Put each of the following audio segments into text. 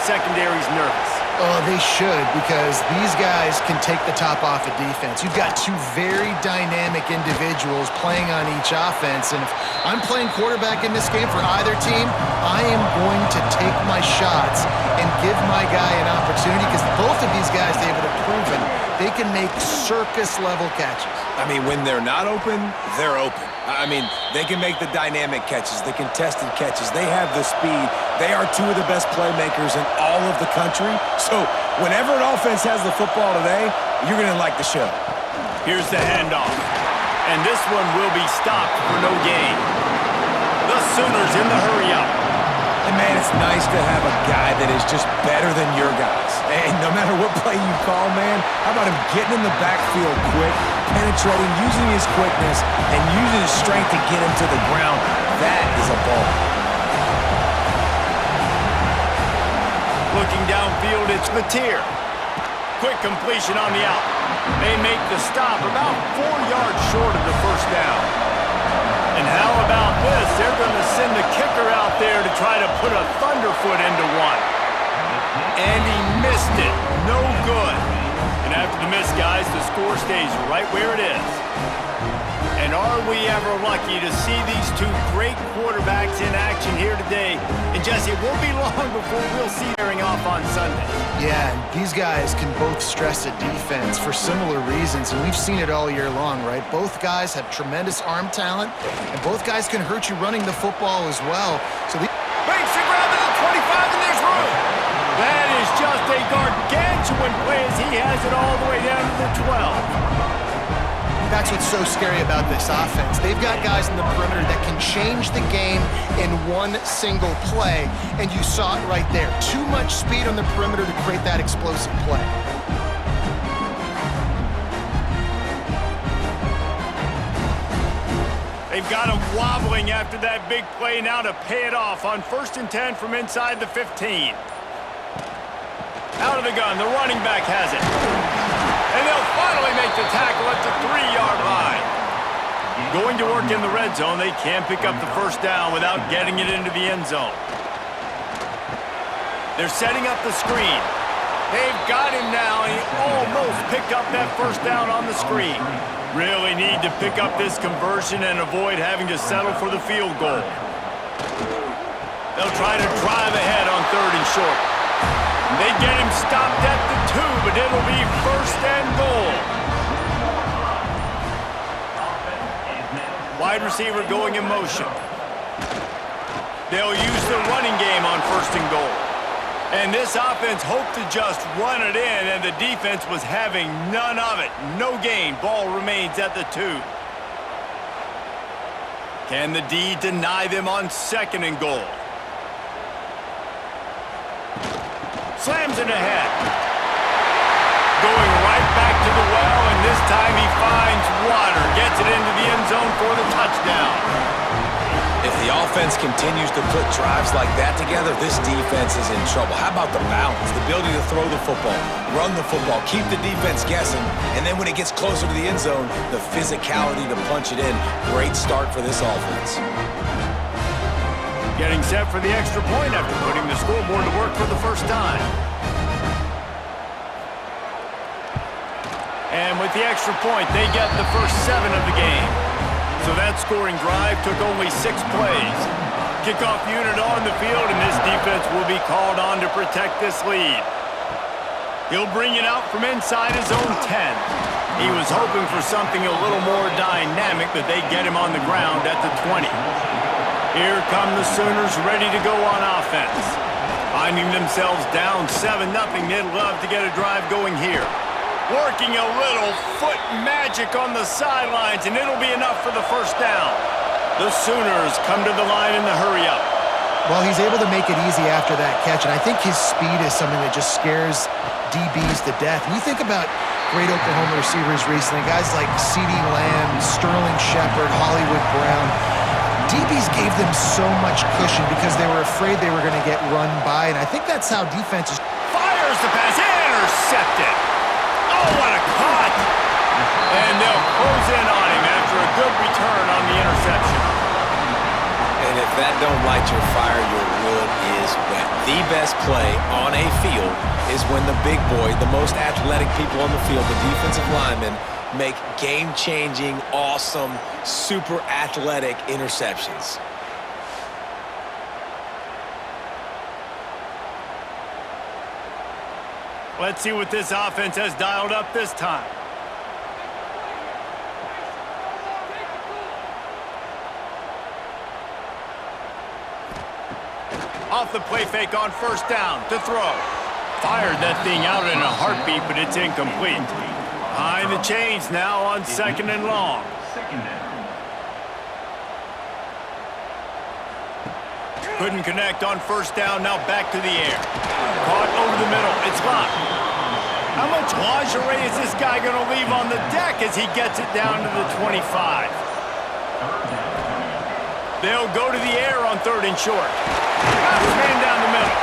secondary's nervous. Oh, they should, because these guys can take the top off of defense. You've got two very dynamic individuals playing on each offense, and if I'm playing quarterback in this game for either team, I am going to take my shots and give my guy an opportunity, because both of these guys, David, have proven they can make circus-level catches. I mean, when they're not open, they're open. I mean, they can make the dynamic catches, the contested catches. They have the speed. They are two of the best playmakers in all of the country. So whenever an offense has the football today, you're going to like the show. Here's the handoff. And this one will be stopped for no gain. The Sooners in the hurry-up. And, man, it's nice to have a guy that is just better than your guys. And no matter what play you call, man, how about him getting in the backfield quick, penetrating, using his quickness, and using his strength to get him to the ground? That is a ball. Looking downfield, it's Mateer. Quick completion on the out. They make the stop about 4 yards short of the first down. And how about this? They're going to send the kicker out there to try to put a thunderfoot into one. And he missed it. No good. And after the miss, guys, the score stays right where it is. And are we ever lucky to see these two great quarterbacks in action here today? And Jesse, it won't be long before we'll see pairing off on Sunday. Yeah, and these guys can both stress a defense for similar reasons, and we've seen it all year long, right? Both guys have tremendous arm talent, and both guys can hurt you running the football as well. So makes the ground to the 25, and there's room. That is just a gargantuan play as he has it all the way down to the 12. That's what's so scary about this offense. They've got guys in the perimeter that can change the game in one single play, and you saw it right there. Too much speed on the perimeter to create that explosive play. They've got him wobbling after that big play now to pay it off on 1st and 10 from inside the 15. Out of the gun, the running back has it. And they'll finally make the tackle at the 3-yard line. Going to work in the red zone, they can't pick up the first down without getting it into the end zone. They're setting up the screen. They've got him now, and he almost picked up that first down on the screen. Really need to pick up this conversion and avoid having to settle for the field goal. They'll try to drive ahead on 3rd and short. They get him stopped at the 2, but it'll be 1st and goal. Wide receiver going in motion. They'll use the running game on 1st and goal. And this offense hoped to just run it in, and the defense was having none of it. No gain. Ball remains at the 2. Can the D deny them on 2nd and goal? Slams it ahead. Going right back to the well, and this time he finds water. Gets it into the end zone for the touchdown. If the offense continues to put drives like that together, this defense is in trouble. How about the balance, the ability to throw the football, run the football, keep the defense guessing, and then when it gets closer to the end zone, the physicality to punch it in. Great start for this offense. Getting set for the extra point after putting the scoreboard to work for the first time. And with the extra point, they get the first 7 of the game. So that scoring drive took only 6 plays. Kickoff unit on the field, and this defense will be called on to protect this lead. He'll bring it out from inside his own 10. He was hoping for something a little more dynamic, but they get him on the ground at the 20. Here come the Sooners ready to go on offense. Finding themselves down 7-0, they'd love to get a drive going here. Working a little foot magic on the sidelines, and it'll be enough for the first down. The Sooners come to the line in the hurry-up. Well, he's able to make it easy after that catch, and I think his speed is something that just scares DBs to death. And you think about great Oklahoma receivers recently, guys like CeeDee Lamb, Sterling Shepard, Hollywood Brown. DBs gave them so much cushion because they were afraid they were going to get run by, and I think that's how defenses... Fires the pass, intercepted. Oh, what a cut! And they'll close in on him after a good return on the interception. And if that don't light your fire, your wood is wet. The best play on a field is when the big boy, the most athletic people on the field, the defensive linemen, make game-changing, awesome, super athletic interceptions. Let's see what this offense has dialed up this time. Off the play fake on first down to throw. Fired that thing out in a heartbeat, but it's incomplete. Behind the chains now on second and long. Couldn't connect on first down, now back to the air. Caught over the middle, it's locked. How much lingerie is this guy going to leave on the deck as he gets it down to the 25? They'll go to the air on third and short. Got his man down the middle.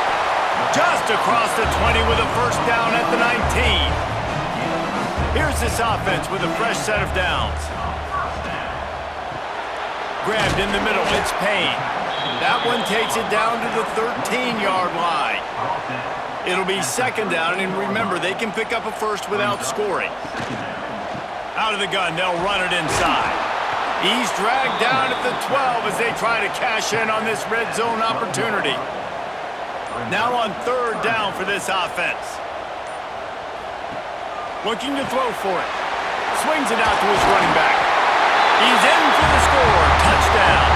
Just across the 20 with a first down at the 19. Here's this offense with a fresh set of downs. Grabbed in the middle, it's Payne. That one takes it down to the 13-yard line. It'll be second down, and remember, they can pick up a first without scoring. Out of the gun, they'll run it inside. He's dragged down at the 12 as they try to cash in on this red zone opportunity. Now on third down for this offense. Looking to throw for it. Swings it out to his running back. He's in for the score. Touchdown.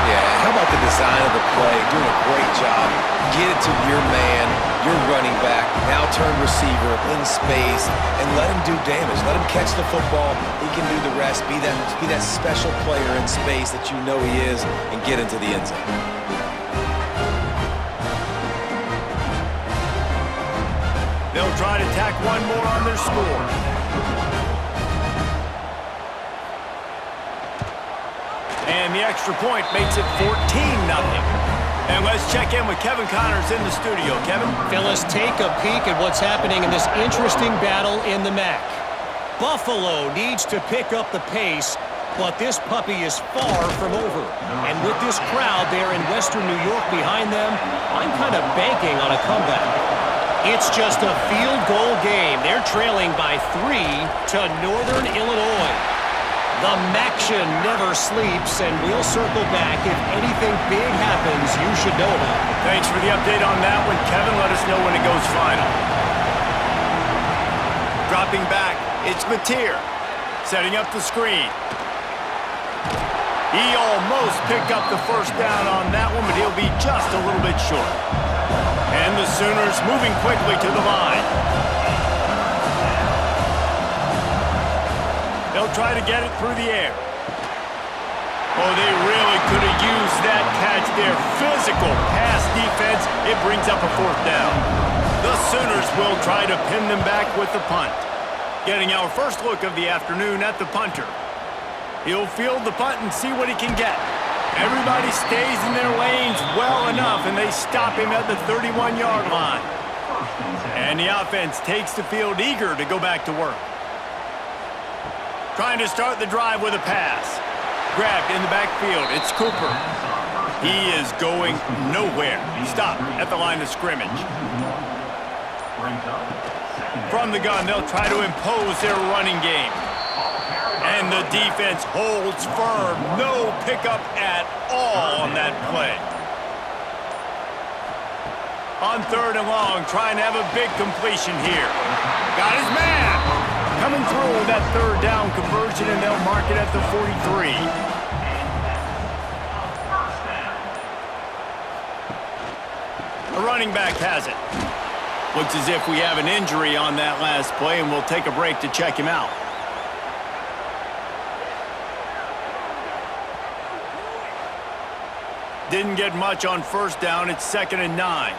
Yeah, how about the design of the play? Doing a great job. Get it to your man, your running back, now turn receiver in space, and let him do damage. Let him catch the football. He can do the rest. Be that special player in space that you know he is, and get into the end zone. They'll try to tack one more on their score. And the extra point makes it 14-0. And let's check in with Kevin Connors in the studio. Kevin? Phil, let's take a peek at what's happening in this interesting battle in the MAC. Buffalo needs to pick up the pace, but this puppy is far from over. And with this crowd there in Western New York behind them, I'm kind of banking on a comeback. It's just a field goal game. They're trailing by 3 to Northern Illinois. The Maction never sleeps, and we'll circle back if anything big happens you should know about. Thanks for the update on that one, Kevin. Let us know when it goes final. Dropping back, it's Mateer. Setting up the screen. He almost picked up the first down on that one, but he'll be just a little bit short. And the Sooners moving quickly to the line. They'll try to get it through the air. Oh, they really could have used that catch there. Physical pass defense. It brings up a fourth down. The Sooners will try to pin them back with the punt. Getting our first look of the afternoon at the punter. He'll field the punt and see what he can get. Everybody stays in their lanes well enough, and they stop him at the 31-yard line. And the offense takes the field eager to go back to work. Trying to start the drive with a pass. Grabbed in the backfield. It's Cooper. He is going nowhere. Stopped at the line of scrimmage. From the gun, they'll try to impose their running game. And the defense holds firm. No pickup at all on that play. On third and long, trying to have a big completion here. Got his man. Coming through with that third down conversion, and they'll mark it at the 43. The running back has it. Looks as if we have an injury on that last play, and we'll take a break to check him out. Didn't get much on first down. It's 2nd and 9.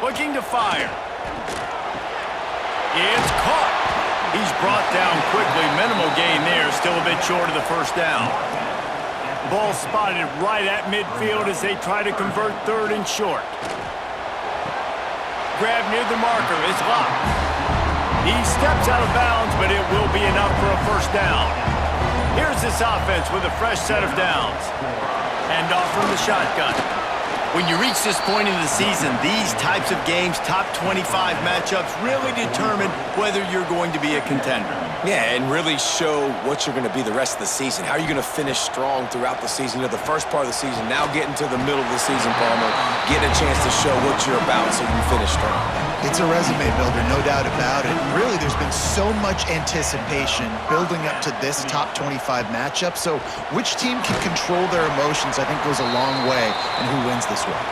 Looking to fire. It's caught. He's brought down quickly. Minimal gain there. Still a bit short of the first down. Ball spotted right at midfield as they try to convert third and short. Grab near the marker. It's locked. He steps out of bounds, but it will be enough for a first down. Here's this offense with a fresh set of downs. Hand off from the shotgun. When you reach this point in the season, these types of games, top 25 matchups, really determine whether you're going to be a contender. Yeah, and really show what you're going to be the rest of the season. How are you going to finish strong throughout the season? You know, the first part of the season, now getting to the middle of the season, Palmer, getting a chance to show what you're about so you can finish strong. It's a resume builder, no doubt about it. Really, there's been so much anticipation building up to this top 25 matchup. So which team can control their emotions, I think, goes a long way in who wins this one.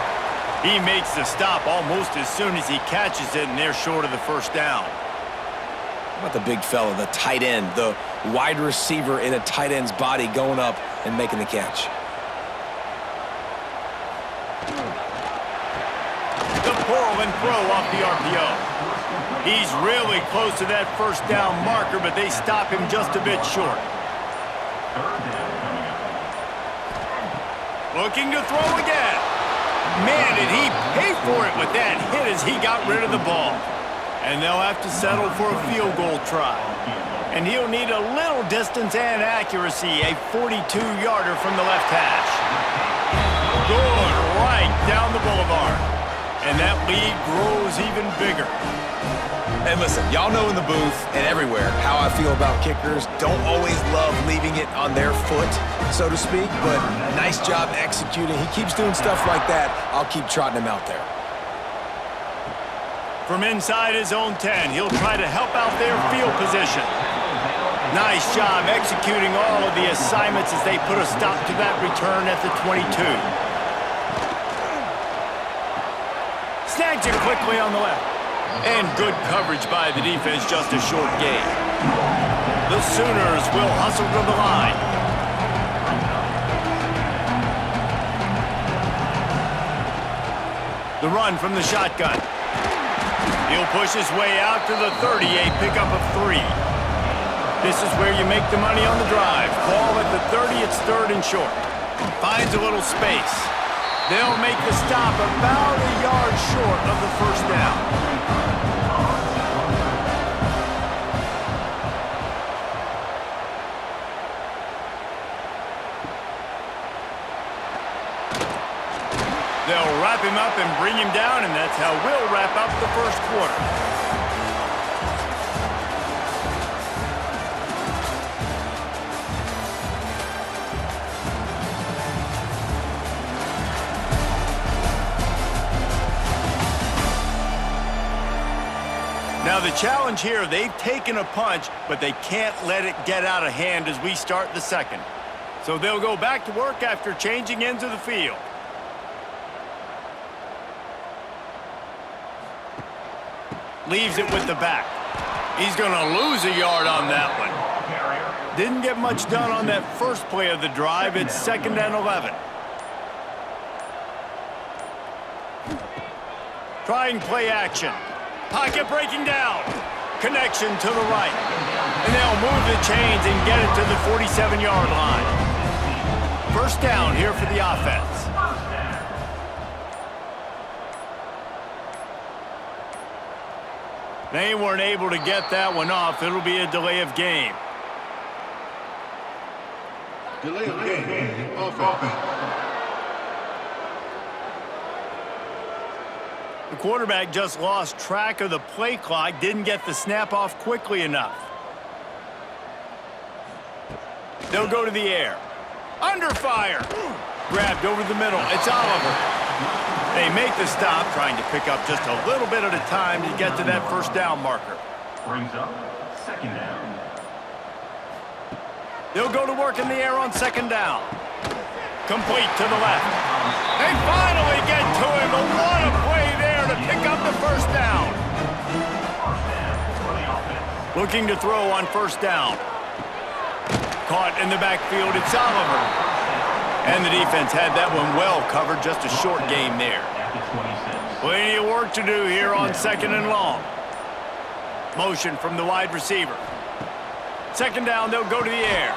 He makes the stop almost as soon as he catches it, and they're short of the first down. How about the big fella, the tight end, the wide receiver in a tight end's body going up and making the catch? The pull and throw off the RPO. He's really close to that first down marker, but they stop him just a bit short. Looking to throw again. Man, did he pay for it with that hit as he got rid of the ball. And they'll have to settle for a field goal try. And he'll need a little distance and accuracy, a 42-yarder from the left hash. Good, right down the boulevard. And that lead grows even bigger. And listen, y'all know in the booth and everywhere how I feel about kickers. Don't always love leaving it on their foot, so to speak, but nice job executing. He keeps doing stuff like that. I'll keep trotting him out there. From inside his own 10, he'll try to help out their field position. Nice job executing all of the assignments as they put a stop to that return at the 22. Snags it quickly on the left. And good coverage by the defense, just a short gain. The Sooners will hustle to the line. The run from the shotgun. He'll push his way out to the 30, a pickup of 3. This is where you make the money on the drive. Ball at the 30, it's third and short. Finds a little space. They'll make the stop about a yard short of the first down. They'll wrap him up and bring him down, and that's how we'll wrap up the first quarter. Now the challenge here, they've taken a punch, but they can't let it get out of hand as we start the second. So they'll go back to work after changing into the field. Leaves it with the back. He's going to lose a yard on that one. Didn't get much done on that first play of the drive. It's 2nd and 11. Trying play action. Pocket breaking down. Connection to the right. And they'll move the chains and get it to the 47-yard line. First down here for the offense. They weren't able to get that one off. It'll be a delay of game. Delay of game. Offense. The quarterback just lost track of the play clock, didn't get the snap off quickly enough. They'll go to the air. Under fire. Grabbed over the middle. It's Oliver. They make the stop, trying to pick up just a little bit at a time to get to that first down marker. Brings up 2nd down. They'll go to work in the air on 2nd down. Complete to the left. They finally get to him, but what a play there to pick up the first down. Looking to throw on first down. Caught in the backfield, it's Oliver. And the defense had that one well covered, just a short game there. Plenty of work to do here on 2nd and long. Motion from the wide receiver. 2nd down, they'll go to the air.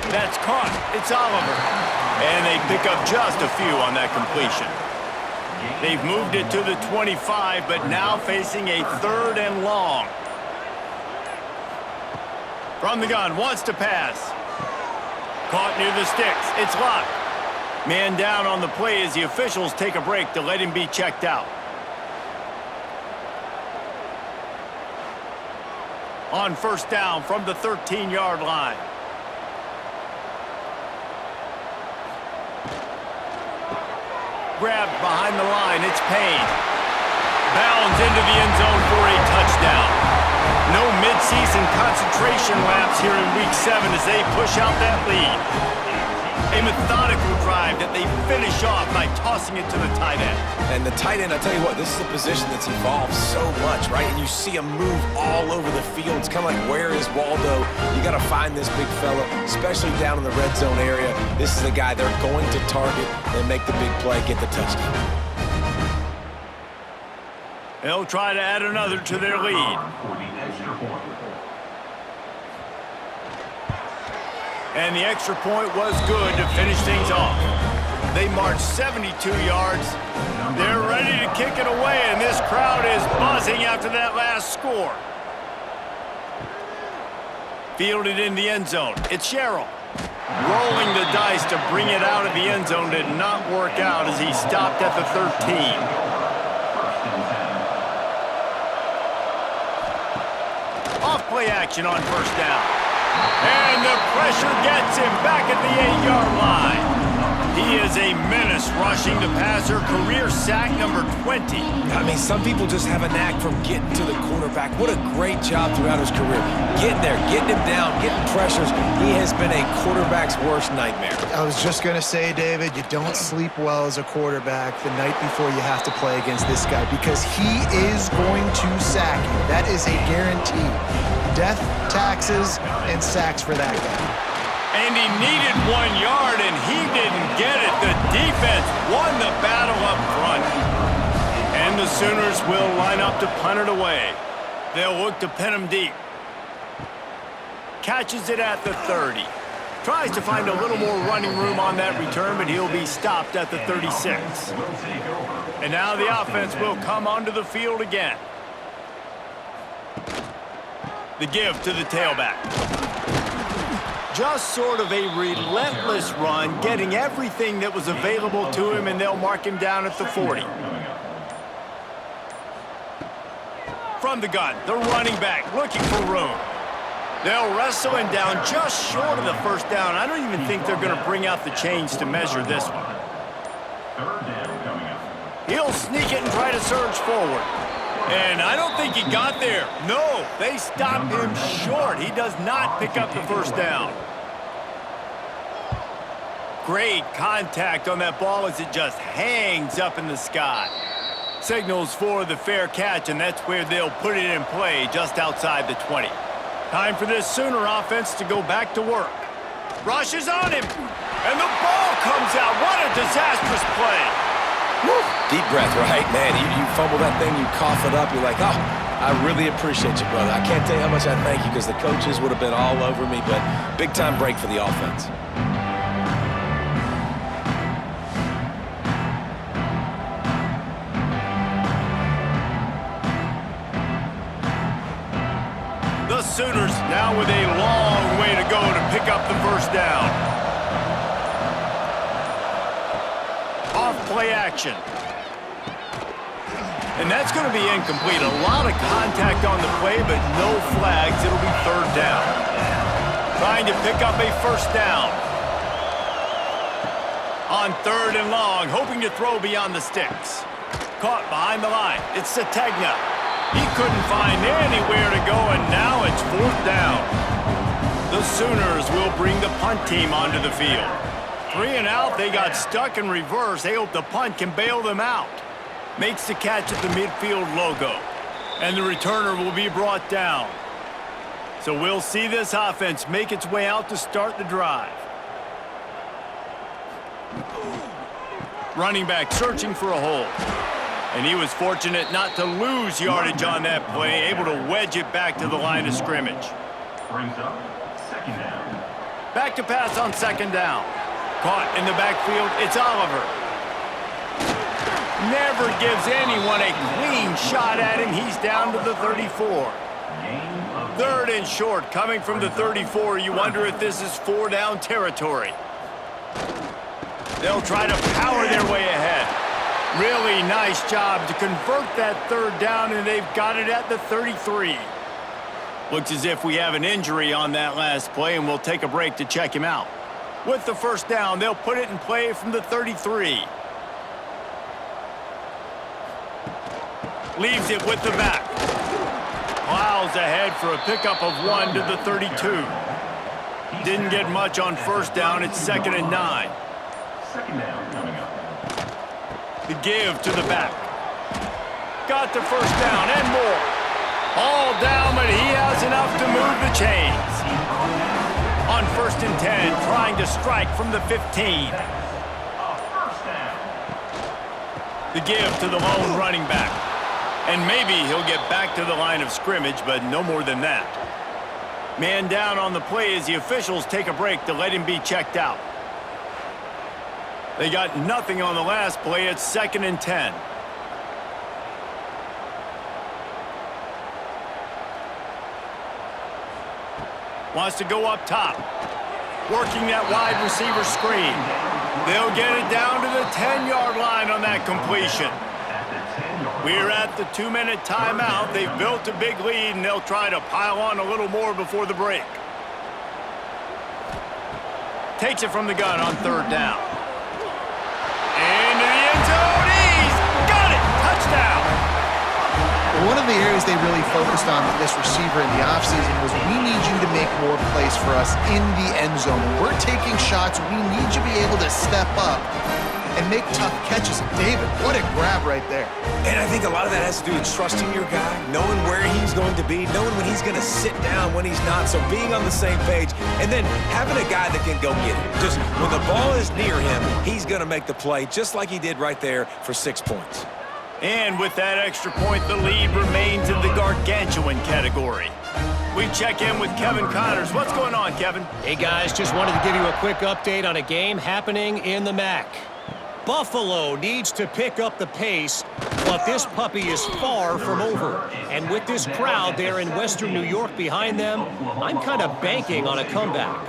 That's caught. It's Oliver. And they pick up just a few on that completion. They've moved it to the 25, but now facing a 3rd and long. From the gun, wants to pass. Caught near the sticks. It's locked. Man down on the play as the officials take a break to let him be checked out. On first down from the 13-yard line. Grabbed behind the line. It's Payne. Bounds into the end zone for a touchdown. No midseason concentration laps here in Week 7 as they push out that lead. A methodical drive that they finish off by tossing it to the tight end. And the tight end, I tell you what, this is a position that's evolved so much, right? And you see him move all over the field. It's kind of like, where is Waldo? You got to find this big fella, especially down in the red zone area. This is the guy they're going to target and make the big play, get the touchdown. They'll try to add another to their lead. And the extra point was good to finish things off. They marched 72 yards. They're ready to kick it away, and this crowd is buzzing after that last score. Fielded in the end zone. It's Sherrill. Rolling the dice to bring it out of the end zone did not work out as he stopped at the 13. Off-play action on first down. And the pressure gets him back at the 8-yard line. He is a menace rushing the passer, career sack number 20. I mean, some people just have a knack from getting to the quarterback. What a great job throughout his career. Getting there, getting him down, getting pressures. He has been a quarterback's worst nightmare. I was just going to say, David, you don't sleep well as a quarterback the night before you have to play against this guy because he is going to sack you. That is a guarantee. Death, taxes, and sacks for that guy. And he needed 1 yard, and he didn't get it. The defense won the battle up front. And the Sooners will line up to punt it away. They'll look to pin him deep. Catches it at the 30. Tries to find a little more running room on that return, but he'll be stopped at the 36. And now the offense will come onto the field again. The give to the tailback. Just sort of a relentless run, getting everything that was available to him, and they'll mark him down at the 40. From the gun, the running back looking for room. They'll wrestle him down just short of the first down. I don't even think they're going to bring out the chains to measure this one. He'll sneak it and try to surge forward. And I don't think he got there. No, they stopped him short. He does not pick up the first down. Great contact on that ball as it just hangs up in the sky. Signals for the fair catch, and that's where they'll put it in play just outside the 20. Time for this Sooner offense to go back to work. Rushes on him, and the ball comes out. What a disastrous play. Woo. Deep breath, right? Man, you fumble that thing, you cough it up, you're like, oh, I really appreciate you, brother. I can't tell you how much I thank you because the coaches would have been all over me, but big-time break for the offense. The Sooners now with a long way to go to pick up the first down. Off-play action. And that's going to be incomplete. A lot of contact on the play, but no flags. It'll be third down. Trying to pick up a first down. On third and long, hoping to throw beyond the sticks. Caught behind the line. It's Sategna. He couldn't find anywhere to go, and now it's fourth down. The Sooners will bring the punt team onto the field. 3 and out, they got stuck in reverse. They hope the punt can bail them out. Makes the catch at the midfield logo. And the returner will be brought down. So we'll see this offense make its way out to start the drive. Running back searching for a hole. And he was fortunate not to lose yardage on that play, able to wedge it back to the line of scrimmage. Brings up second down. Back to pass on second down. Caught in the backfield, it's Oliver. Never gives anyone a clean shot at him. He's down to the 34. Gain of Third and short, coming from the 34. You wonder if this is 4-down territory. They'll try to power their way ahead. Really nice job to convert that third down, and they've got it at the 33. Looks as if we have an injury on that last play, and we'll take a break to check him out. With the first down, they'll put it in play from the 33. Leaves it with the back. Plows ahead for a pickup of 1 to the 32. Didn't get much on first down. It's 2nd and 9. Second down coming up. The give to the back. Got the first down and more. All down, but he has enough to move the chains. On 1st and 10, trying to strike from the 15. The give to the lone running back. And maybe he'll get back to the line of scrimmage, but no more than that. Man down on the play as the officials take a break to let him be checked out. They got nothing on the last play. It's 2nd and 10. Wants to go up top. Working that wide receiver screen. They'll get it down to the 10-yard line on that completion. We're at the 2-minute timeout. They've built a big lead, and they'll try to pile on a little more before the break. Takes it from the gun on 3rd down. Into the end zone. He's got it. Touchdown. One of the areas they really focused on with this receiver in the offseason was we need you to make more plays for us in the end zone. When we're taking shots, we need you to be able to step up and make tough catches. David, what a grab right there. And I think a lot of that has to do with trusting your guy, knowing where he's going to be, knowing when he's going to sit down, when he's not, so being on the same page, and then having a guy that can go get it. Just when the ball is near him, he's going to make the play, just like he did right there for 6 points. And with that extra point, the lead remains in the gargantuan category. We check in with Kevin Connors. What's going on, Kevin? Hey, guys, just wanted to give you a quick update on a game happening in the MAC. Buffalo needs to pick up the pace, but this puppy is far from over. And with this crowd there in Western New York behind them, I'm kind of banking on a comeback.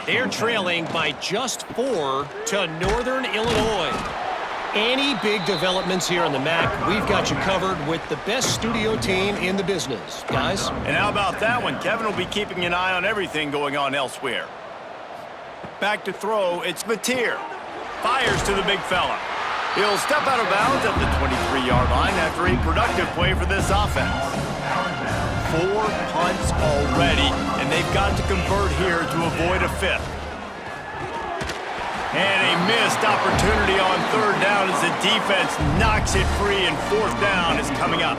They're trailing by just 4 to Northern Illinois. Any big developments here in the MAC, we've got you covered with the best studio team in the business. Guys? And how about that one? Kevin will be keeping an eye on everything going on elsewhere. Back to throw, it's Mateer. Fires to the big fella. He'll step out of bounds at the 23-yard line after a productive play for this offense. 4 punts already, and they've got to convert here to avoid a 5th. And a missed opportunity on 3rd down as the defense knocks it free, and 4th down is coming up.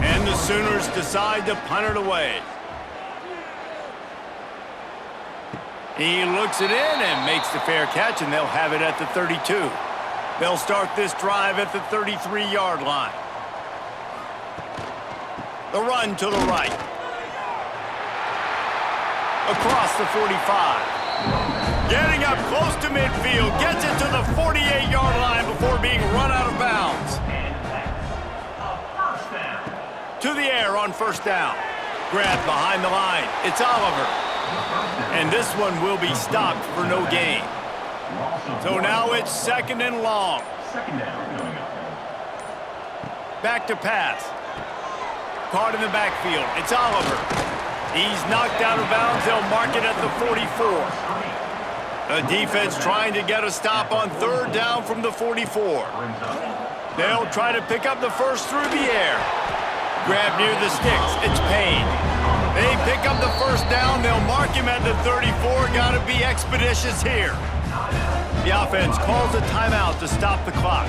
And the Sooners decide to punt it away. He looks it in and makes the fair catch, and they'll have it at the 32. They'll start this drive at the 33-yard line. The run to the right. Across the 45. Getting up close to midfield, gets it to the 48-yard line before being run out of bounds. To the air on 1st down. Grab behind the line. It's Oliver. And this one will be stopped for no gain. So now it's 2nd and long. Second down coming up. Back to pass. Caught in the backfield. It's Oliver. He's knocked out of bounds. They'll mark it at the 44. The defense trying to get a stop on 3rd down from the 44. They'll try to pick up the first through the air. Grab near the sticks. It's Payne. They pick up the first down. They'll mark him at the 34. Got to be expeditious here. The offense calls a timeout to stop the clock.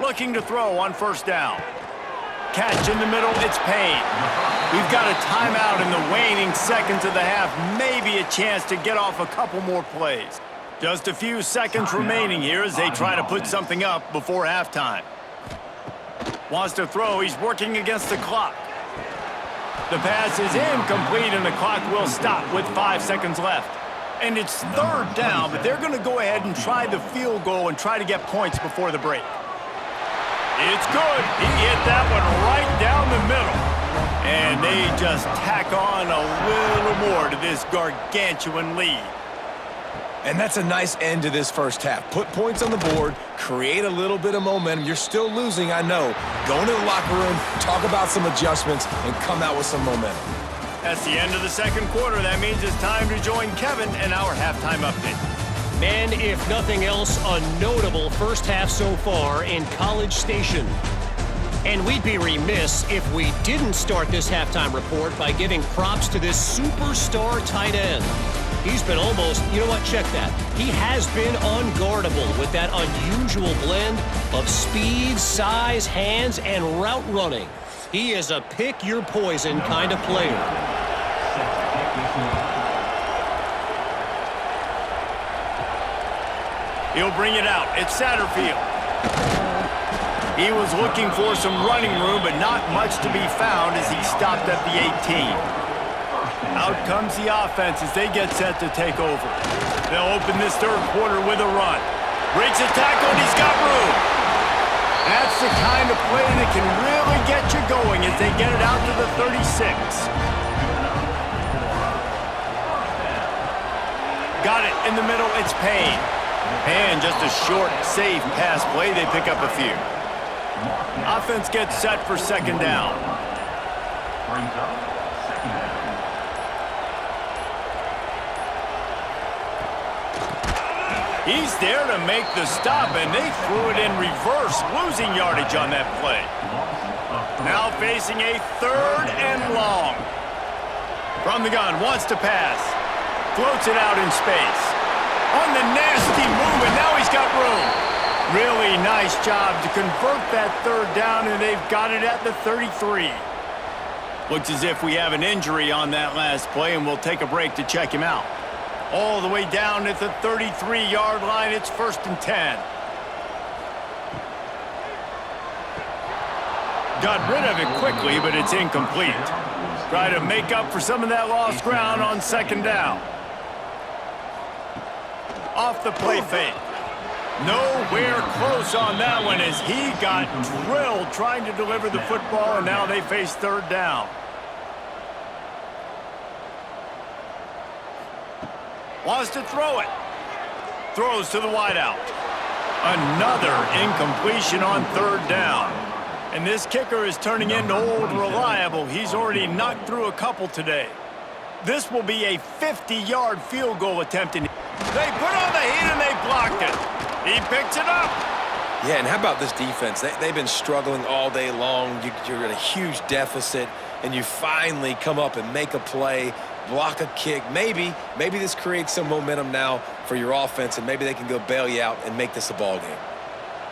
Looking to throw on 1st down. Catch in the middle. It's Payne. We've got a timeout in the waning seconds of the half. Maybe a chance to get off a couple more plays. Just a few seconds remaining here as they try to put something up before halftime. Wants to throw. He's working against the clock. The pass is incomplete, and the clock will stop with 5 seconds left. And it's 3rd down, but they're going to go ahead and try the field goal and try to get points before the break. It's good. He hit that one right down the middle. And they just tack on a little more to this gargantuan lead. And that's a nice end to this first half. Put points on the board, create a little bit of momentum. You're still losing, I know. Go into the locker room, talk about some adjustments, and come out with some momentum. That's the end of the second quarter. That means it's time to join Kevin in our halftime update. And if nothing else, a notable first half so far in College Station. And we'd be remiss if we didn't start this halftime report by giving props to this superstar tight end. He's been almost, you know what, check that. He has been unguardable with that unusual blend of speed, size, hands, and route running. He is a pick-your-poison kind of player. He'll bring it out. It's Satterfield. He was looking for some running room, but not much to be found as he stopped at the 18. Out comes the offense as they get set to take over. They'll open this third quarter with a run. Breaks a tackle, and he's got room. That's the kind of play that can really get you going as they get it out to the 36. Got it in the middle, it's Payne. And just a short, safe pass play, they pick up a few. Offense gets set for second down. Brings up second down. He's there to make the stop, and they threw it in reverse, losing yardage on that play. Now facing a third and long. From the gun, wants to pass. Floats it out in space. On the nasty move, and now he's got room. Really nice job to convert that third down, and they've got it at the 33. Looks as if we have an injury on that last play, and we'll take a break to check him out. All the way down at the 33-yard line, it's 1st and 10. Got rid of it quickly, but it's incomplete. Try to make up for some of that lost ground on second down. Off the play fake. Nowhere close on that one as he got drilled trying to deliver the football, and now they face third down. Wants to throw it. Throws to the wideout. Another incompletion on third down. And this kicker is turning into old reliable. He's already knocked through a couple today. This will be a 50-yard field goal attempt. They put on the heat and they blocked it. He picks it up. Yeah, and how about this defense? They've been struggling all day long. You're at a huge deficit, and you finally come up and make a play, block a kick. Maybe this creates some momentum now for your offense, and maybe they can go bail you out and make this a ball game.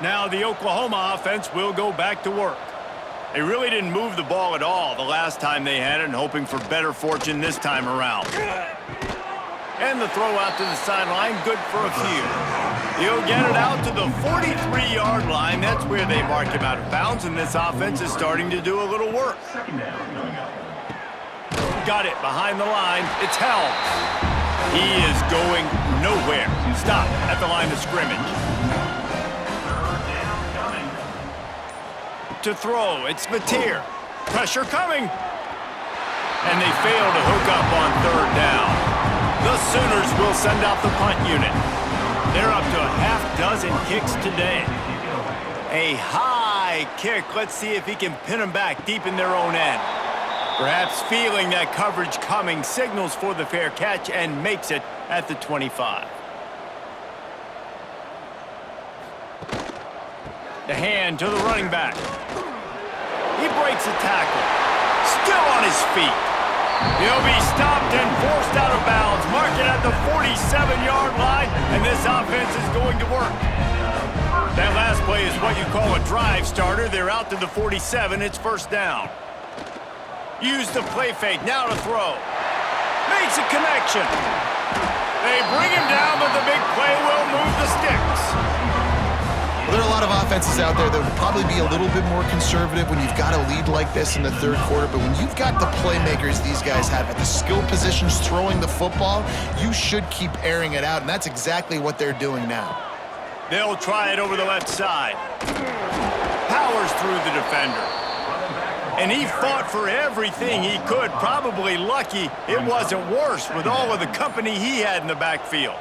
Now the Oklahoma offense will go back to work. They really didn't move the ball at all the last time they had it, and hoping for better fortune this time around. And the throw out to the sideline, good for a few. He'll get it out to the 43-yard line. That's where they mark him out of bounds, and this offense is starting to do a little work. Second down coming up. Got it behind the line. It's Helms. He is going nowhere. Stop at the line of scrimmage. Third down coming. To throw, it's Mateer. Pressure coming. And they fail to hook up on third down. The Sooners will send out the punt unit. They're up to a half-dozen kicks today. A high kick. Let's see if he can pin them back deep in their own end. Perhaps feeling that coverage coming, signals for the fair catch and makes it at the 25. The hand to the running back. He breaks a tackle. Still on his feet. He'll be stopped and forced out of bounds. Mark it at the 47-yard line, and this offense is going to work. That last play is what you call a drive starter. They're out to the 47. It's first down. Use the play fake. Now to throw. Makes a connection. They bring him down, but the big play will move the sticks. Well, there are a lot of offenses out there that would probably be a little bit more conservative when you've got a lead like this in the third quarter, but when you've got the playmakers these guys have at the skill positions throwing the football, you should keep airing it out, and that's exactly what they're doing now. They'll try it over the left side. Powell powers through the defender. And he fought for everything he could. Probably lucky it wasn't worse with all of the company he had in the backfield.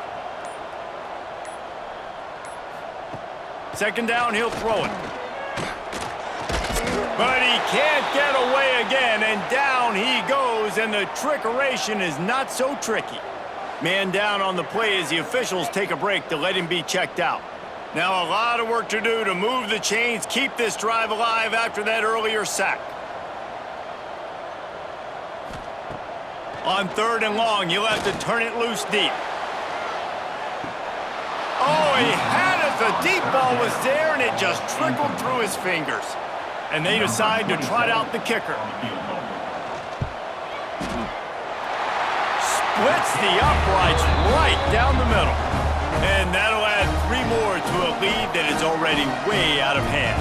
Second down, he'll throw it. But he can't get away again, and down he goes, and the trickeration is not so tricky. Man down on the play as the officials take a break to let him be checked out. Now a lot of work to do to move the chains, keep this drive alive after that earlier sack. On third and long, you'll have to turn it loose deep. Oh, he had it. The deep ball was there, and it just trickled through his fingers. And they decide to trot out the kicker. Splits the uprights right down the middle. And that'll add 3 more to a lead that is already way out of hand.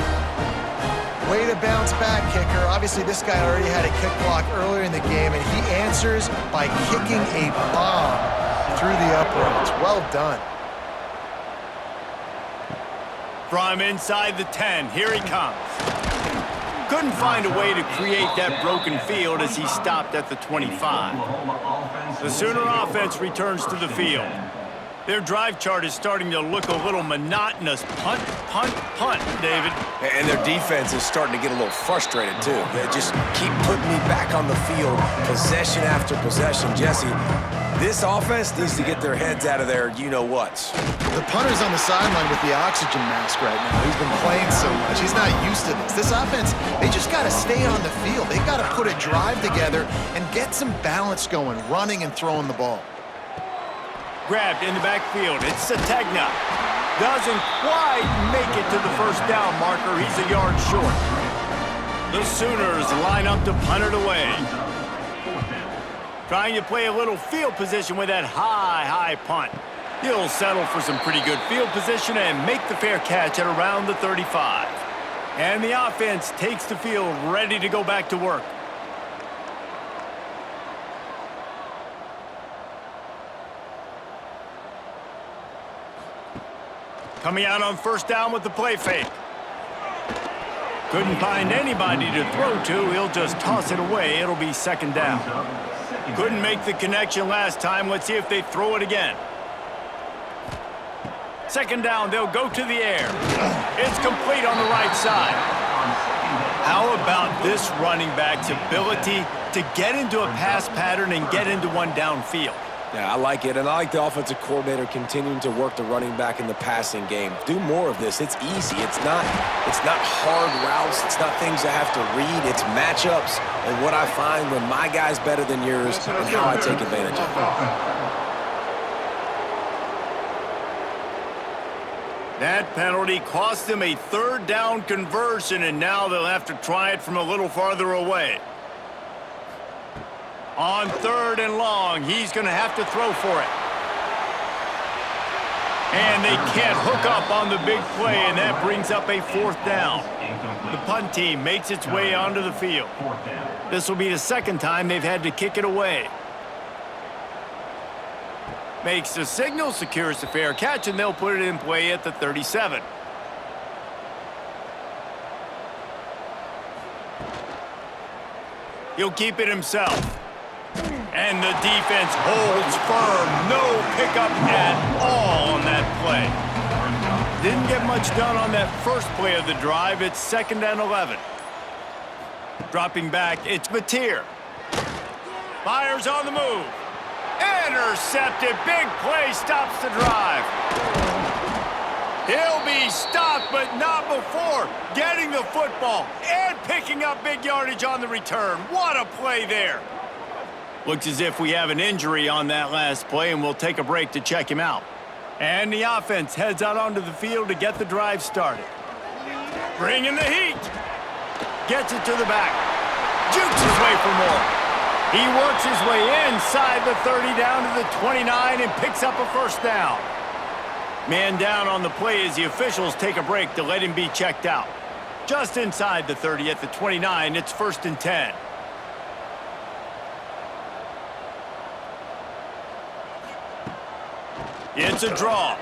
Way to bounce back, kicker. Obviously, this guy already had a kick block earlier in the game, and he answers by kicking a bomb through the uprights. Well done. From inside the 10, here he comes. Couldn't find a way to create that broken field as he stopped at the 25. The Sooner offense returns to the field. Their drive chart is starting to look a little monotonous. Punt, punt, punt, David. And their defense is starting to get a little frustrated, too. They just keep putting me back on the field, possession after possession. Jesse, this offense needs to get their heads out of their you-know-whats. The punter's on the sideline with the oxygen mask right now. He's been playing so much. He's not used to this. This offense, they just got to stay on the field. They got to put a drive together and get some balance going, running and throwing the ball. Grabbed in the backfield. It's Sategna. Doesn't quite make it to the first down marker. He's a yard short. The Sooners line up to punt it away. Trying to play a little field position with that high punt. He'll settle for some pretty good field position and make the fair catch at around the 35. And the offense takes the field ready to go back to work. Coming out on first down with the play fake. Couldn't find anybody to throw to. He'll just toss it away. It'll be second down. Couldn't make the connection last time. Let's see if they throw it again. Second down, they'll go to the air. It's complete on the right side. How about this running back's ability to get into a pass pattern and get into one downfield? Yeah, I like it, and I like the offensive coordinator continuing to work the running back in the passing game. Do more of this. It's easy. It's not hard routes. It's not things I have to read. It's matchups and what I find when my guy's better than yours and how I take advantage of it. That penalty cost them a third down conversion, and now they'll have to try it from a little farther away. On third and long, he's going to have to throw for it. And they can't hook up on the big play, and that brings up a fourth down. The punt team makes its way onto the field. This will be the second time they've had to kick it away. Makes the signal, secures the fair catch, and they'll put it in play at the 37. He'll keep it himself. And the defense holds firm. No pickup at all on that play. Didn't get much done on that first play of the drive. It's second and 11. Dropping back, it's Mateer. Fires on the move. Intercepted. Big play stops the drive. He'll be stopped, but not before getting the football and picking up big yardage on the return. What a play there. Looks as if we have an injury on that last play, and we'll take a break to check him out. And the offense heads out onto the field to get the drive started. Bringing the heat. Gets it to the back. Jukes his way for more. He works his way inside the 30 down to the 29 and picks up a first down. Man down on the play as the officials take a break to let him be checked out. Just inside the 30 at the 29, it's first and 10. It's a draw.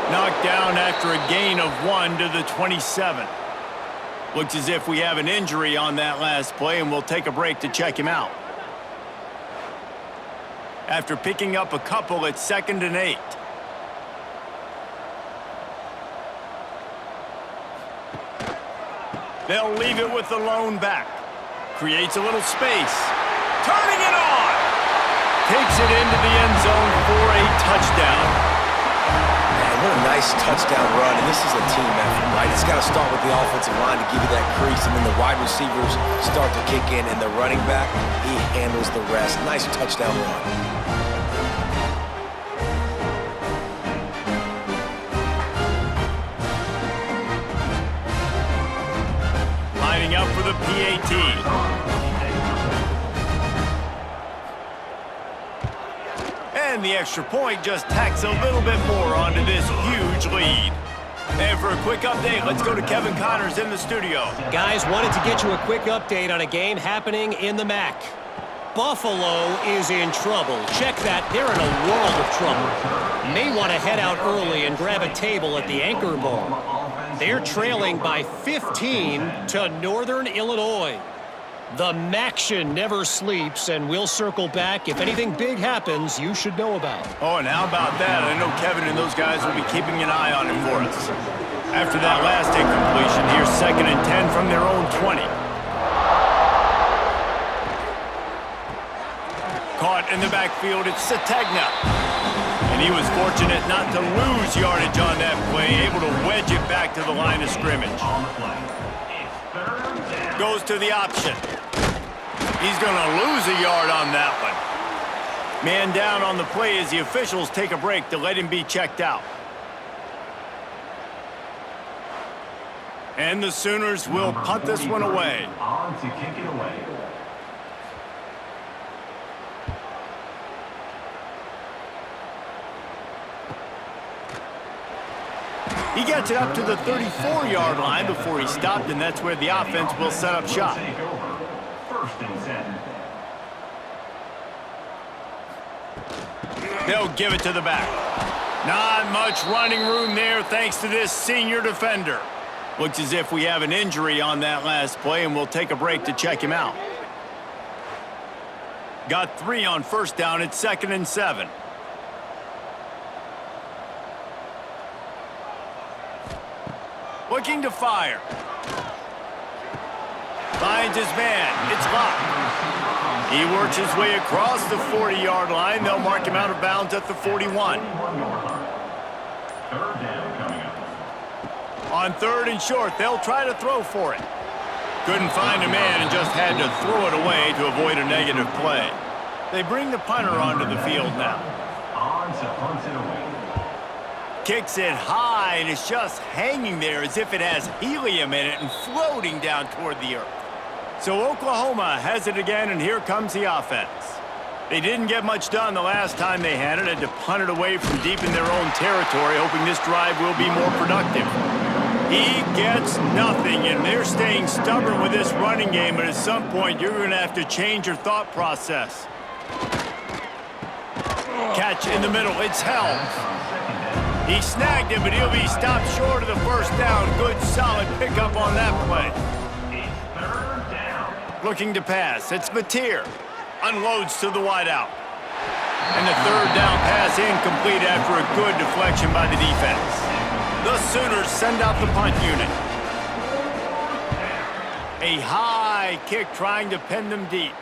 Knocked down after a gain of 1 to the 27. Looks as if we have an injury on that last play, and we'll take a break to check him out. After picking up a couple, it's 2nd and 8. They'll leave it with the lone back. Creates a little space. Turning it on! Takes it into the end zone for a touchdown. Man, what a nice touchdown run, and this is a team effort, right? It's got to start with the offensive line to give you that crease, and then the wide receivers start to kick in, and the running back, he handles the rest. Nice touchdown run. Lining up for the PAT. And the extra point just tacks a little bit more onto this huge lead. And for a quick update, let's go to Kevin Connors in the studio. Guys, wanted to get you a quick update on a game happening in the MAC. Buffalo is in trouble. Check that. They're in a world of trouble. May want to head out early and grab a table at the Anchor Bar. They're trailing by 15 to Northern Illinois. The Maction never sleeps, and we'll circle back. If anything big happens, you should know about it. Oh, and how about that? I know Kevin and those guys will be keeping an eye on him for us. After that last incompletion, here's 2nd and 10 from their own 20. Caught in the backfield, it's Sategna. And he was fortunate not to lose yardage on that play, able to wedge it back to the line of scrimmage. Goes to the option. He's going to lose a yard on that one. Man down on the play as the officials take a break to let him be checked out. And the Sooners will punt this one away. On to kick it away. He gets it up to the 34-yard line before he stopped, and that's where the offense will set up shop. Take over. 1st and 10. They'll give it to the back. Not much running room there thanks to this senior defender. Looks as if we have an injury on that last play, and we'll take a break to check him out. Got 3 on 1st down. It's 2nd and 7. Looking to fire. Finds his man. It's locked. He works his way across the 40-yard line. They'll mark him out of bounds at the 41. 3rd down coming up. On 3rd and short, they'll try to throw for it. Couldn't find a man and just had to throw it away to avoid a negative play. They bring the punter onto the field now. On to punt it away. Kicks it high, and it's just hanging there as if it has helium in it and floating down toward the earth. So Oklahoma has it again, and here comes the offense. They didn't get much done the last time they had it, had to punt it away from deep in their own territory, hoping this drive will be more productive. He gets nothing, and they're staying stubborn with this running game, but at some point you're going to have to change your thought process. Catch in the middle, it's held. He snagged him, but he'll be stopped short of the 1st down. Good, solid pickup on that play. Looking to pass, it's Mateer. Unloads to the wideout. And the 3rd down pass incomplete after a good deflection by the defense. The Sooners send out the punt unit. A high kick trying to pin them deep.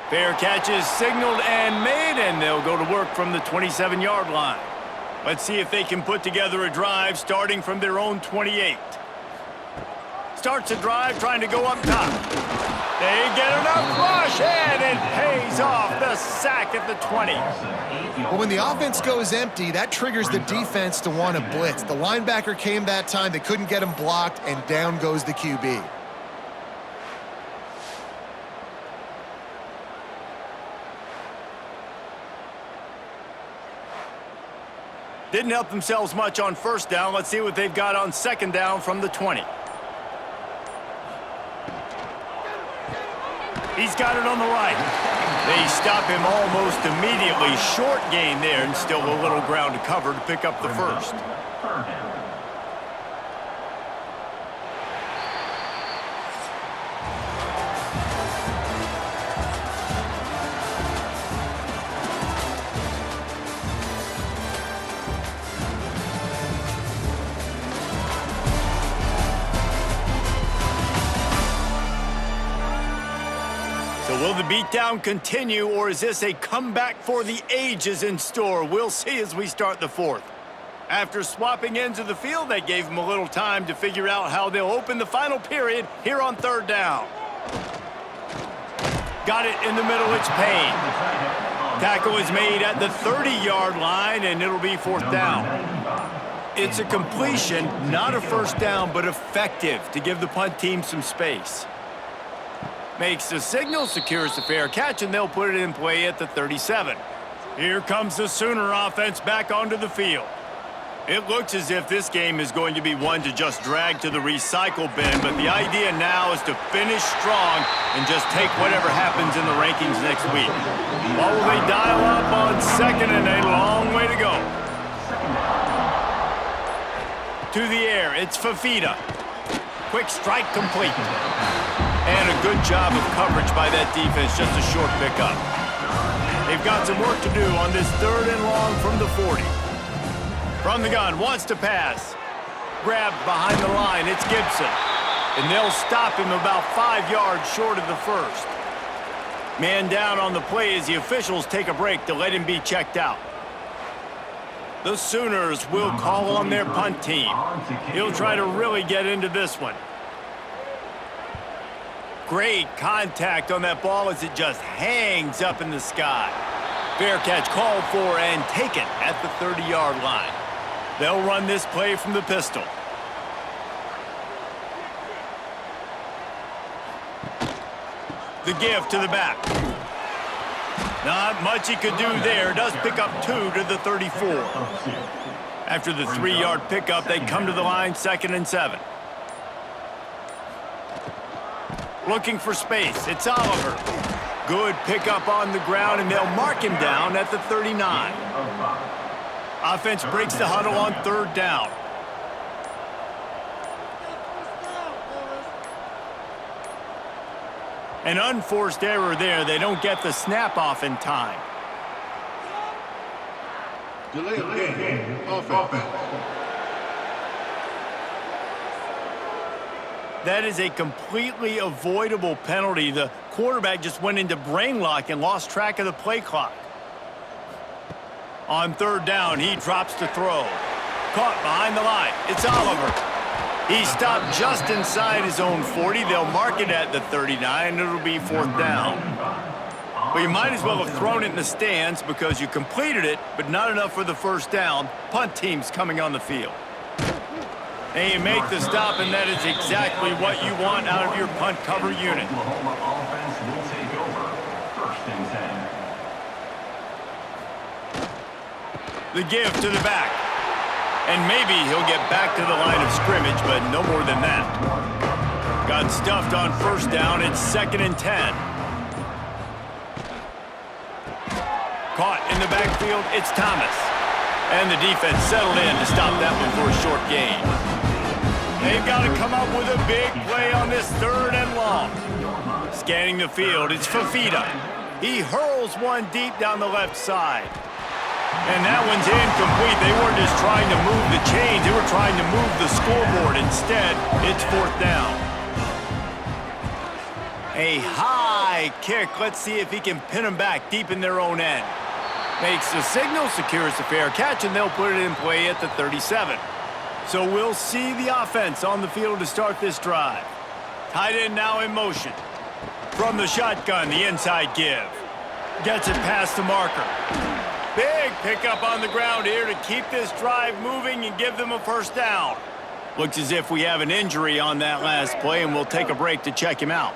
Fair catch is signaled and made, and they'll go to work from the 27-yard line. Let's see if they can put together a drive starting from their own 28. Starts a drive trying to go up top. They get enough rush, and it pays off. The sack at the 20. Well, when the offense goes empty, that triggers the defense to want to blitz. The linebacker came that time. They couldn't get him blocked, and down goes the QB. Didn't help themselves much on 1st down. Let's see what they've got on 2nd down from the 20. He's got it on the right. They stop him almost immediately. Short gain there, and still a little ground to cover to pick up the 1st. beatdown continue, or is this a comeback for the ages in store? We'll see as we start the fourth. After swapping ends of the field, that gave them a little time to figure out how they'll open the final period here on third down. Got it in the middle, it's Payne. Tackle is made at the 30-yard line, and it'll be fourth down. It's a completion, not a first down, but effective to give the punt team some space. Makes the signal, secures the fair catch, and they'll put it in play at the 37. Here comes the Sooner offense back onto the field. It looks as if this game is going to be one to just drag to the recycle bin, but the idea now is to finish strong and just take whatever happens in the rankings next week. What will they dial up on second and a long way to go? To the air, it's Fafita. Quick strike complete. And a good job of coverage by that defense, just a short pickup. They've got some work to do on this third and long from the 40. From the gun, wants to pass. Grabbed behind the line, it's Gibson. And they'll stop him about 5 yards short of the first. Man down on the play as the officials take a break to let him be checked out. The Sooners will call on their punt team. He'll try to really get into this one. Great contact on that ball as it just hangs up in the sky. Fair catch called for and taken at the 30-yard line. They'll run this play from the pistol. The give to the back. Not much he could do there. Does pick up 2 to the 34. After the 3-yard pickup, they come to the line, 2nd and 7. Looking for space. It's Oliver. Good pickup on the ground, and they'll mark him down at the 39. Offense breaks the huddle on third down. An unforced error there. They don't get the snap off in time. Delay game. Offense. That is a completely avoidable penalty. The quarterback just went into brain lock and lost track of the play clock. On third down, he drops to throw. Caught behind the line. It's Oliver. He stopped just inside his own 40. They'll mark it at the 39. It'll be fourth down. But you might as well have thrown it in the stands because you completed it, but not enough for the first down. Punt team's coming on the field. And you make the stop, and that is exactly what you want out of your punt cover unit. Oklahoma offense will take over. 1st and 10. The give to the back. And maybe he'll get back to the line of scrimmage, but no more than that. Got stuffed on first down. It's 2nd and 10. Caught in the backfield. It's Thomas. And the defense settled in to stop that one for a short gain. They've got to come up with a big play on this third and long. Scanning the field, it's Fafita. He hurls one deep down the left side. And that one's incomplete. They weren't just trying to move the chains. They were trying to move the scoreboard. Instead, it's fourth down. A high kick. Let's see if he can pin them back deep in their own end. Makes the signal, secures the fair catch, and they'll put it in play at the 37. So we'll see the offense on the field to start this drive. Tight end now in motion. From the shotgun, the inside give. Gets it past the marker. Big pickup on the ground here to keep this drive moving and give them a first down. Looks as if we have an injury on that last play, and we'll take a break to check him out.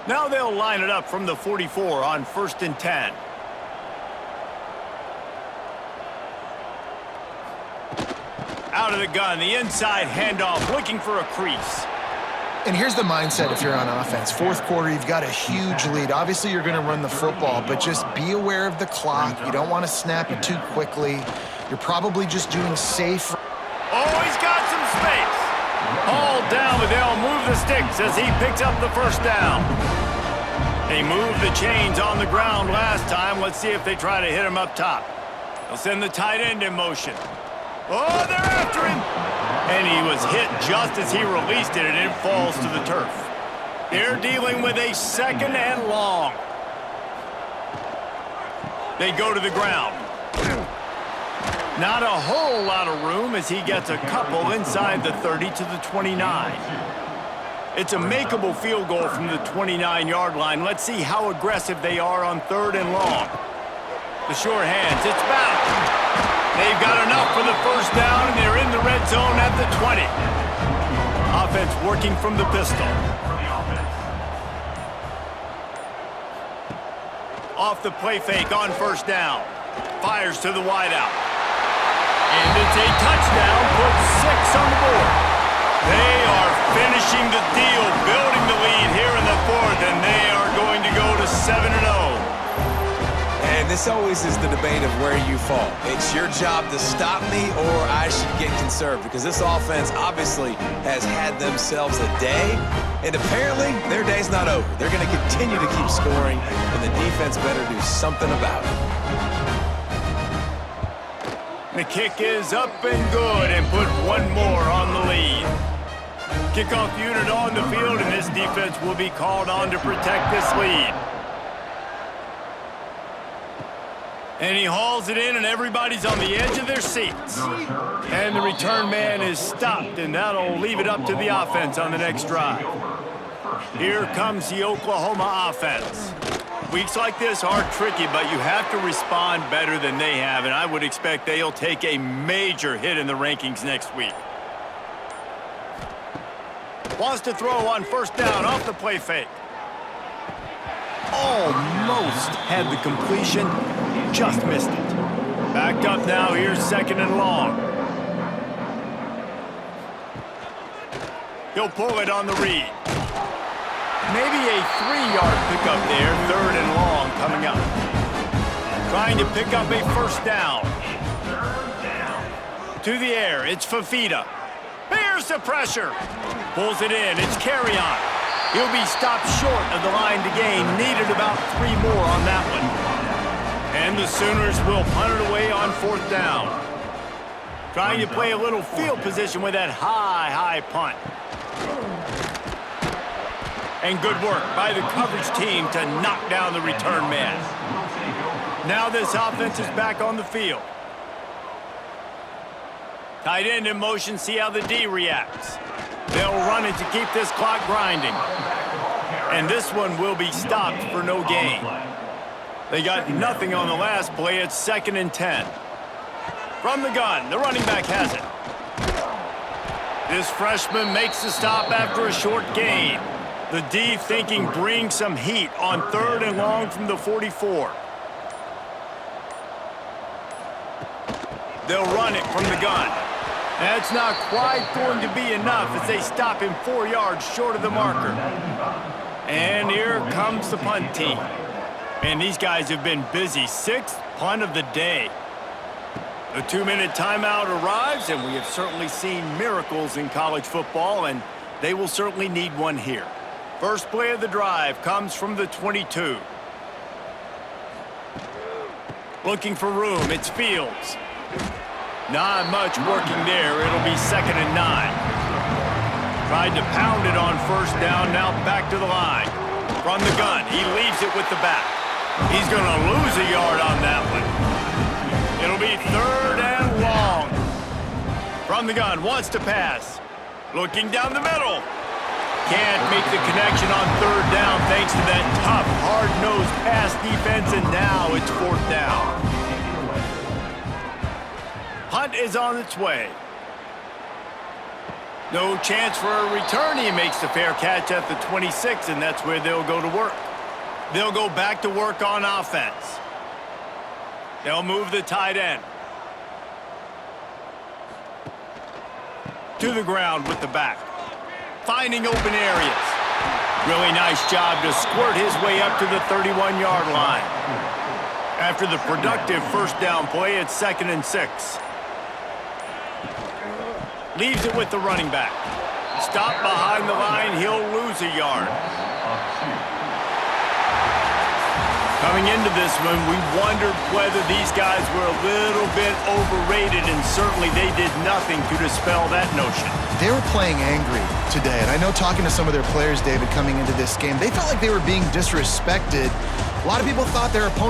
Now they'll line it up from the 44 on 1st and 10. Out of the gun, the inside handoff, looking for a crease. And here's the mindset if you're on offense. Fourth quarter, you've got a huge lead. Obviously, you're going to run the football, but just be aware of the clock. You don't want to snap it too quickly. You're probably just doing safe. Oh, he's got some space. Hauled down, but they'll move the sticks as he picks up the first down. They moved the chains on the ground last time. Let's see if they try to hit him up top. They'll send the tight end in motion. Oh, they're after him. And he was hit just as he released it, and it falls to the turf. They're dealing with a 2nd and long. They go to the ground. Not a whole lot of room as he gets a couple inside the 30 to the 29. It's a makeable field goal from the 29-yard line. Let's see how aggressive they are on 3rd and long. The short hands, it's back. They've got enough for the first down, and they're in the red zone at the 20. Offense working from the pistol. Off the play fake on 1st down. Fires to the wideout. And it's a touchdown, puts 6 on the board. They are finishing the deal, building the lead here in the 4th, and they are going to go to 7-0. And this always is the debate of where you fall. It's your job to stop me or I should get conserved, because this offense obviously has had themselves a day, and apparently their day's not over. They're going to continue to keep scoring, and the defense better do something about it. The kick is up and good and put 1 more on the lead. Kickoff unit on the field, and this defense will be called on to protect this lead. And he hauls it in, and everybody's on the edge of their seats. And the return man is stopped, and that'll leave it up to the offense on the next drive. Here comes the Oklahoma offense. Weeks like this are tricky, but you have to respond better than they have, and I would expect they'll take a major hit in the rankings next week. Wants to throw on 1st down off the play fake. Almost had the completion, just missed it. Backed up now, here's 2nd and long. He'll pull it on the read. Maybe a 3-yard pickup there, 3rd and long coming up. Trying to pick up a 1st down. To the air, it's Fafita. Here's the pressure. Pulls it in, it's Carry-On. He'll be stopped short of the line to gain. Needed about 3 more on that one. And the Sooners will punt it away on 4th down. Trying to play a little field position with that high punt. And good work by the coverage team to knock down the return man. Now this offense is back on the field. Tight end in motion, see how the D reacts. They'll run it to keep this clock grinding. And this one will be stopped for no gain. They got nothing on the last play. It's 2nd and 10. From the gun, the running back has it. This freshman makes the stop after a short gain. The D thinking bring some heat on 3rd and long from the 44. They'll run it from the gun. That's not quite going to be enough as they stop him 4 yards short of the marker. And here comes the punt team. And these guys have been busy. 6th punt of the day. The 2-minute timeout arrives, and we have certainly seen miracles in college football, and they will certainly need one here. First play of the drive comes from the 22. Looking for room, it's Fields. Not much working there. It'll be 2nd and 9. Tried to pound it on 1st down, now back to the line. From the gun, he leaves it with the back. He's going to lose a yard on that one. It'll be 3rd and long. From the gun, wants to pass. Looking down the middle. Can't make the connection on 3rd down thanks to that tough, hard-nosed pass defense, and now it's 4th down. Punt is on its way. No chance for a return. He makes the fair catch at the 26, and that's where they'll go to work. They'll go back to work on offense. They'll move the tight end. To the ground with the back. Finding open areas. Really nice job to squirt his way up to the 31-yard line. After the productive 1st down play, it's 2nd and 6. Leaves it with the running back. Stop behind the line, he'll lose a yard. Coming into this one, we wondered whether these guys were a little bit overrated, and certainly they did nothing to dispel that notion. They were playing angry today, and I know talking to some of their players, David, coming into this game, they felt like they were being disrespected. A lot of people thought their opponent